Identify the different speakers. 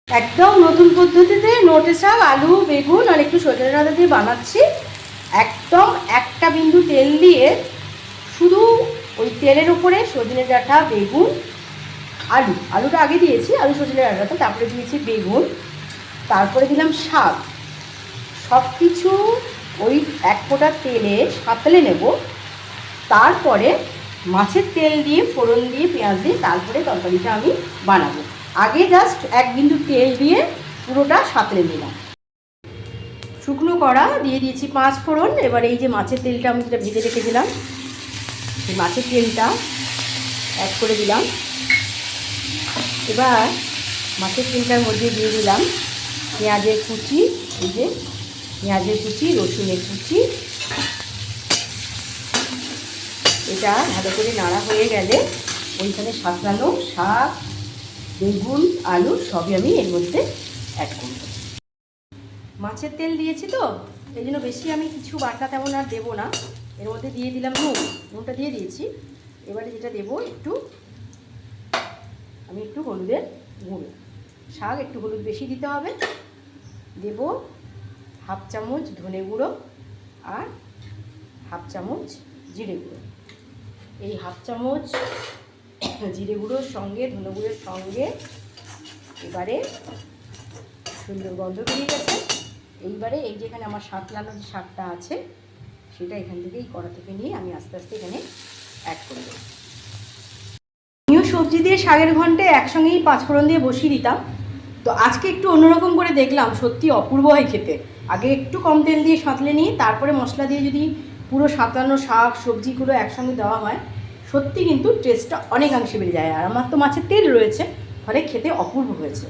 Speaker 1: একদম নতুন পদ্ধতিতে নোটে শাক আলু বেগুন আর একটু সজনে ডাঁটা দিয়ে বানাচ্ছি। একদম একটা বিন্দু তেল দিয়ে শুধু ওই তেলের উপরে সজনে ডাঁটা বেগুন আলুটা আগে দিয়েছি, আলু সজনে ডাঁটাটা, তারপরে দিয়েছি বেগুন, তারপরে দিলাম শাক। সব কিছু ওই এক ফোঁটা তেলে সাঁতলে নেব। তারপরে মাছের তেল দিয়ে ফোড়ন দিয়ে পেঁয়াজ দিয়ে তারপরে তরকারিটা আমি বানাবো। আগে জাস্ট এক বিন্দু তেল দিয়ে পুরোটা সাঁতলে নিলাম। শুকনো কড়া দিয়ে দিয়েছি 5 ফোড়ন। এবার এই যে মাছের তেলটা আমি যেটা ভেজে রেখেছিলাম সেই মাছের তেলটা অ্যাড করে দিলাম। এবার মাছের তেলটার মধ্যে দিয়ে দিলাম পেঁয়াজের কুচি, এই যে পেঁয়াজের কুচি, রসুনের কুচি। এটা ভালো করে নাড়া হয়ে গেলে ওইখানে সাঁতলানো শাক বেগুন আলু সবই আমি এর মধ্যে অ্যাড করব। মাছের তেল দিয়েছি তো এই জন্য বেশি আমি কিছু বাটা তেমন আর দেবো না। এর মধ্যে দিয়ে দিলাম নুনটা দিয়ে দিয়েছি। এবারে যেটা দেবো একটু হলুদের গুঁড়ো। শাক একটু হলুদ বেশি দিতে হবে। দেব হাফ চামচ ধনে গুঁড়ো আর হাফ চামচ জিরে গুঁড়ো। এই হাফ চামচ জিরে গুঁড়োর সঙ্গে ধনে গুঁড়োর সঙ্গে এবারে সুন্দর গন্ধ বেরিয়ে গেছে। এইবারে এই যেখানে আমার সাঁতলানো যে শাকটা আছে সেটা এখান থেকে এই কড়া থেকে নিয়ে আমি আস্তে আস্তে এখানে অ্যাড করে দেবো। আমিও সবজি দিয়ে শাকের ঘন্টে একসঙ্গেই 5 ফোড়ন দিয়ে বসিয়ে দিতাম, তো আজকে একটু অন্যরকম করে দেখলাম, সত্যি অপূর্ব হয় খেতে। আগে একটু কম তেল দিয়ে সাঁতলে নিয়ে তারপরে মশলা দিয়ে যদি পুরো সাঁতলানো শাক সবজিগুলো একসঙ্গে দেওয়া হয় সত্যি কিন্তু টেস্টটা অনেকাংশে বেড়ে যায়। আর আমার তো মাছের তেল রয়েছে, ফলে খেতে অপূর্ব হয়েছে।